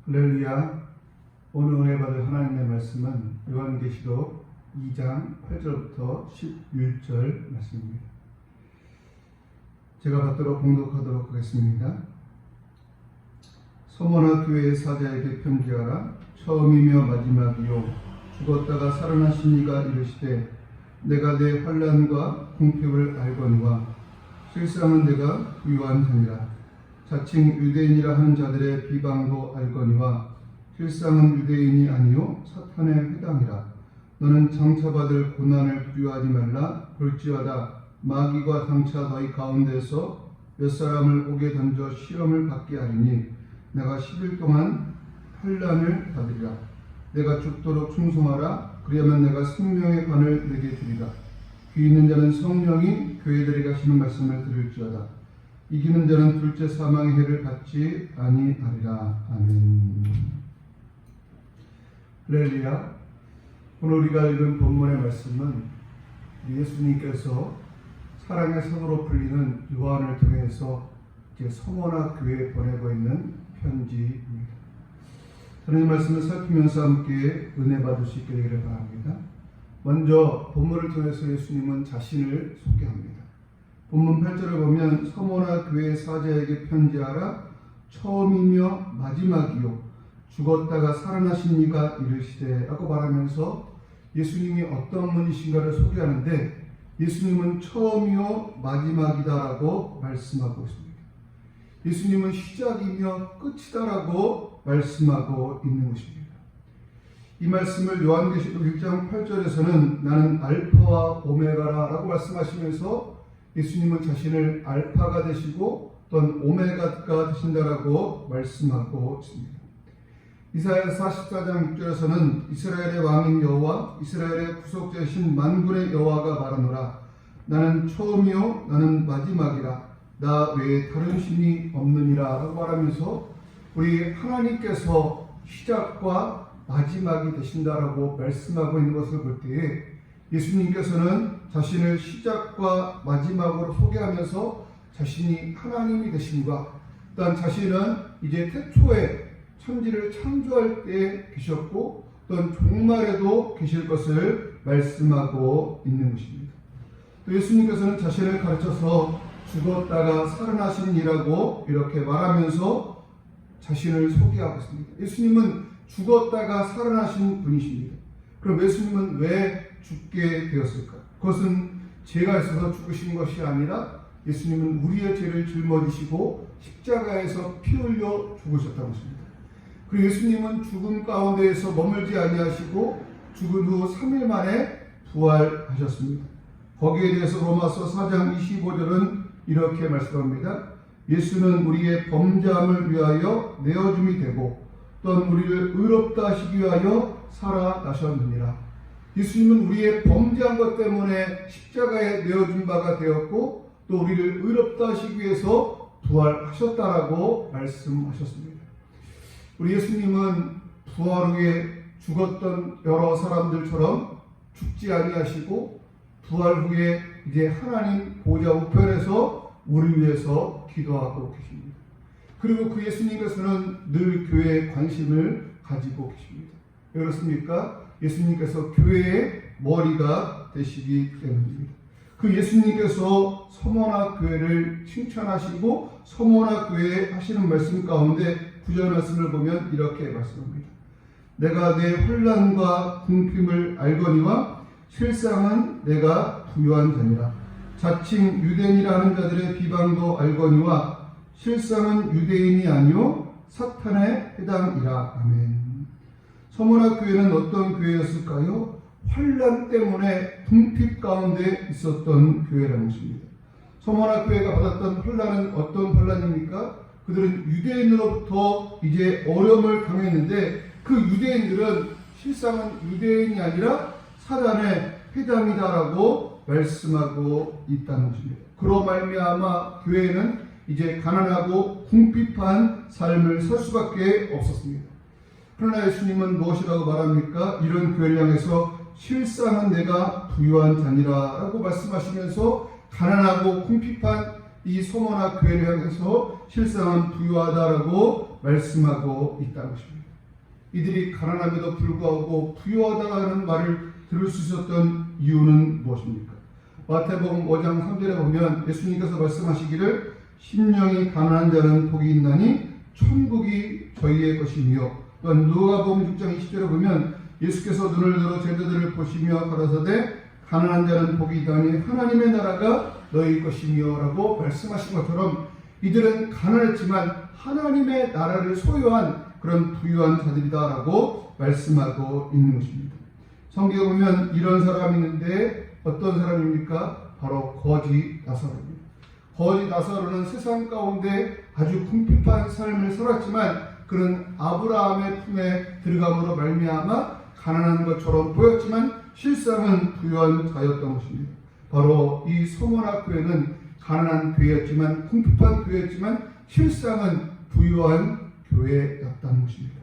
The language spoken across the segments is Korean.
할렐루야. 오늘 은혜 받을 하나님의 말씀은 요한계시록 2장 8절부터 11절 말씀입니다. 제가 받도록 봉독하도록 하겠습니다. 서머나 교회의 사자에게 편지하라. 처음이며 마지막이요 죽었다가 살아나신 이가 이르시되 내가 내 환난과 궁핍을 알거니와 실상은 내가 부유한 자니라. 자칭 유대인이라 하는 자들의 비방도 알거니와 실상은 유대인이 아니요 사탄의 회당이라. 너는 장차받을 고난을 두려워하지 말라. 볼지어다 마귀가 장차 너희 가운데서 몇 사람을 옥에 던져 시험을 받게 하리니 내가 10일 동안 환난을 받으리라. 내가 죽도록 충성하라. 그리하면 내가 생명의 관을 내게 주리라. 귀 있는 자는 성령이 교회들에게 하시는 말씀을 들을지어다. 이기는 자는 둘째 사망의 해를 받지 아니하리라. 아멘. 할렐루야. 오늘 우리가 읽은 본문의 말씀은 예수님께서 사랑의 성으로 불리는 요한을 통해서 이제 서머나 교회에 보내고 있는 편지입니다. 저는 이 말씀을 살피면서 함께 은혜 받을 수 있게 되기를 바랍니다. 먼저 본문을 통해서 예수님은 자신을 소개합니다. 본문 8절을 보면 서머나 교회의 사자에게 편지하라. 처음이며 마지막이요 죽었다가 살아나신 이가 이르시되 라고 말하면서 예수님이 어떤 분이신가를 소개하는데 예수님은 처음이요 마지막이다라고 말씀하고 있습니다. 예수님은 시작이며 끝이다라고 말씀하고 있는 것입니다. 이 말씀을 요한계시록 1장 8절에서는 나는 알파와 오메가라 라고 말씀하시면서 예수님은 자신을 알파가 되시고 또한 오메가가 되신다라고 말씀하고 있습니다. 이사야 44장 6절에서는 이스라엘의 왕인 여호와 이스라엘의 구속자이신 만군의 여호와가 말하노라. 나는 처음이요 나는 마지막이라. 나 외에 다른 신이 없느니라 라고 말하면서 우리 하나님께서 시작과 마지막이 되신다라고 말씀하고 있는 것을 볼 때에 예수님께서는 자신을 시작과 마지막으로 소개하면서 자신이 하나님이 되심과 또한 자신은 이제 태초에 천지를 창조할 때 계셨고 또한 종말에도 계실 것을 말씀하고 있는 것입니다. 또 예수님께서는 자신을 가르쳐서 죽었다가 살아나신 이라고 이렇게 말하면서 자신을 소개하고 있습니다. 예수님은 죽었다가 살아나신 분이십니다. 그럼 예수님은 왜 죽게 되었을까? 그것은 죄가 있어서 죽으신 것이 아니라 예수님은 우리의 죄를 짊어지시고 십자가에서 피 흘려 죽으셨다는 것입니다. 그리고 예수님은 죽음 가운데에서 머물지 아니하시고 죽은 후 3일 만에 부활하셨습니다. 거기에 대해서 로마서 4장 25절은 이렇게 말씀합니다. 예수는 우리의 범죄함을 위하여 내어줌이 되고 또한 우리를 의롭다 하시기 위하여 살아나셨느니라. 예수님은 우리의 범죄한 것 때문에 십자가에 내어준 바가 되었고 또 우리를 의롭다 하시기 위해서 부활하셨다라고 말씀하셨습니다. 우리 예수님은 부활 후에 죽었던 여러 사람들처럼 죽지 아니하시고 부활 후에 이제 하나님 보좌 우편에서 우리 위해서 기도하고 계십니다. 그리고 그 예수님께서는 늘 교회에 관심을 가지고 계십니다. 왜 그렇습니까? 예수님께서 교회의 머리가 되시기 때문입니다. 그 예수님께서 서머나 교회를 칭찬하시고 서머나 교회에 하시는 말씀 가운데 9절 말씀을 보면 이렇게 말씀합니다. 내가 내 환난과 궁핍을 알거니와 실상은 내가 부유한 자니라. 자칭 유대인이라 하는 자들의 비방도 알거니와 실상은 유대인이 아니요 사탄의 회당이라. 아멘. 서머나 교회는 어떤 교회였을까요? 환난 때문에 궁핍 가운데 있었던 교회라는 것입니다. 서머나 교회가 받았던 환난은 어떤 환난입니까? 그들은 유대인으로부터 이제 어려움을 당했는데 그 유대인들은 실상은 유대인이 아니라 사단의 회당이다라고 말씀하고 있다는 것입니다. 그로 말미암아 교회는 이제 가난하고 궁핍한 삶을 살 수밖에 없었습니다. 그러나 예수님은 무엇이라고 말합니까? 이런 교회를 향해서 실상은 내가 부유한 자니라 라고 말씀하시면서 가난하고 궁핍한 이 서머나 교회를 향해서 실상은 부유하다라고 말씀하고 있다는 것입니다. 이들이 가난함에도 불구하고 부유하다는 말을 들을 수 있었던 이유는 무엇입니까? 마태복음 5장 3절에 보면 예수님께서 말씀하시기를 심령이 가난한 자는 복이 있나니 천국이 저희의 것이며, 또한 누가복음 6장 20절에 보면 예수께서 눈을 들어 제자들을 보시며 가라사대 가난한 자는 복이 있다니 하나님의 나라가 너희 것이며 라고 말씀하신 것처럼 이들은 가난했지만 하나님의 나라를 소유한 그런 부유한 자들이다라고 말씀하고 있는 것입니다. 성경에 보면 이런 사람이 있는데 어떤 사람입니까? 바로 거지 나사로입니다. 거지 나사로는 세상 가운데 아주 궁핍한 삶을 살았지만 그는 아브라함의 품에 들어감으로 말미암아 가난한 것처럼 보였지만 실상은 부유한 자였던 것입니다. 바로 이 소모나 교회는 가난한 교회였지만 궁핍한 교회였지만 실상은 부유한 교회였다는 것입니다.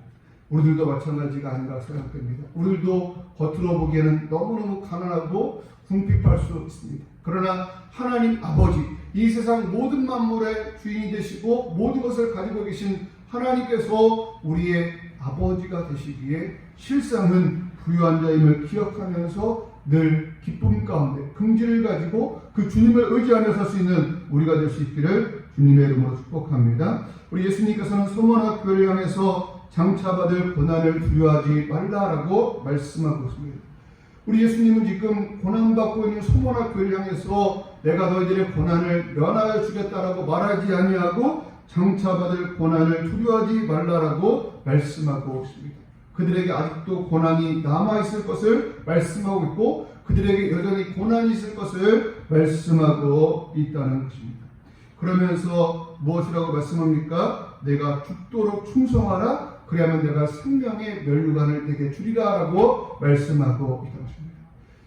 우리들도 마찬가지가 아닌가 생각됩니다. 우리들도 겉으로 보기에는 너무너무 가난하고 궁핍할 수 있습니다. 그러나 하나님 아버지, 이 세상 모든 만물의 주인이 되시고 모든 것을 가지고 계신 하나님께서 우리의 아버지가 되시기에 실상은 부유한 자임을 기억하면서 늘 기쁨 가운데 긍지를 가지고 그 주님을 의지하며 살 수 있는 우리가 될 수 있기를 주님의 이름으로 축복합니다. 우리 예수님께서는 소모나 교회를 향해서 장차받을 고난을 두려워하지 말라라고 말씀하고 있습니다. 우리 예수님은 지금 고난받고 있는 소모나 교회를 향해서 내가 너희들의 고난을 면하여 주겠다라고 말하지 아니하고 장차받을 고난을 두려워하지 말라라고 말씀하고 있습니다. 그들에게 아직도 고난이 남아있을 것을 말씀하고 있고 그들에게 여전히 고난이 있을 것을 말씀하고 있다는 것입니다. 그러면서 무엇이라고 말씀합니까? 내가 죽도록 충성하라, 그리하면 내가 생명의 면류관을 내게 주리라 라고 말씀하고 있다는 것입니다.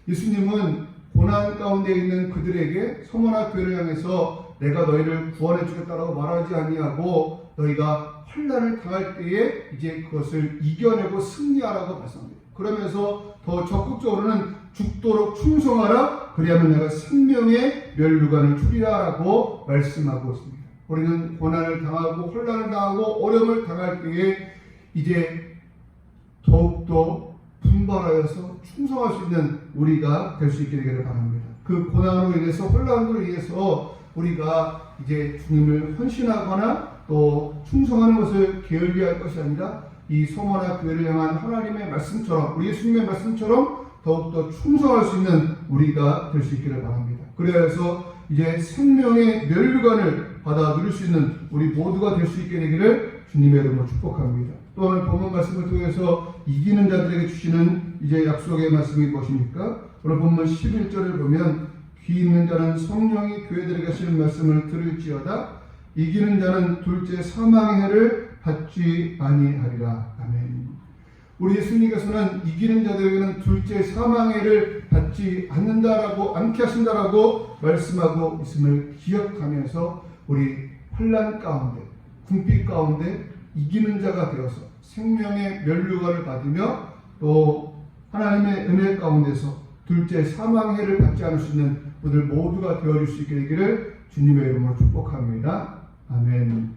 예수님은 고난 가운데 있는 그들에게 소모나 교회를 향해서 내가 너희를 구원해 주겠다라고 말하지 아니하고 너희가 환난을 당할 때에 이제 그것을 이겨내고 승리하라고 말씀합니다. 그러면서 더 적극적으로는 죽도록 충성하라, 그리하면 내가 생명의 면류관을 주리라라고 말씀하고 있습니다. 우리는 고난을 당하고 환난을 당하고 어려움을 당할 때에 이제 더욱더 분발하여서 충성할 수 있는 우리가 될 수 있게 되기를 바랍니다. 그 고난으로 인해서 혼란으로 인해서 우리가 이제 주님을 헌신하거나 또 충성하는 것을 게을리할 것이 아니라 이 소모나 교회를 향한 하나님의 말씀처럼 우리 예수님의 말씀처럼 더욱더 충성할 수 있는 우리가 될 수 있기를 바랍니다. 그래서 이제 생명의 면류관을 받아 누릴 수 있는 우리 모두가 될 수 있게 되기를 주님의 이름으로 축복합니다. 또 오늘 본문 말씀을 통해서 이기는 자들에게 주시는 이제 약속의 말씀이 무엇입니까? 오늘 본문 11절을 보면 귀 있는 자는 성령이 교회들에게 하시는 말씀을 들을지어다 이기는 자는 둘째 사망의 해를 받지 아니하리라. 아멘. 우리 예수님께서는 이기는 자들에게는 둘째 사망의 해를 받지 않게 하신다라고 말씀하고 있음을 기억하면서 우리 환난 가운데 궁핍 가운데 이기는 자가 되어서 생명의 면류관을 받으며 또 하나님의 은혜 가운데서 둘째 사망의 해를 받지 않을 수 있는 우리들 모두가 되어줄 수 있게 되기를 주님의 이름으로 축복합니다. 아멘.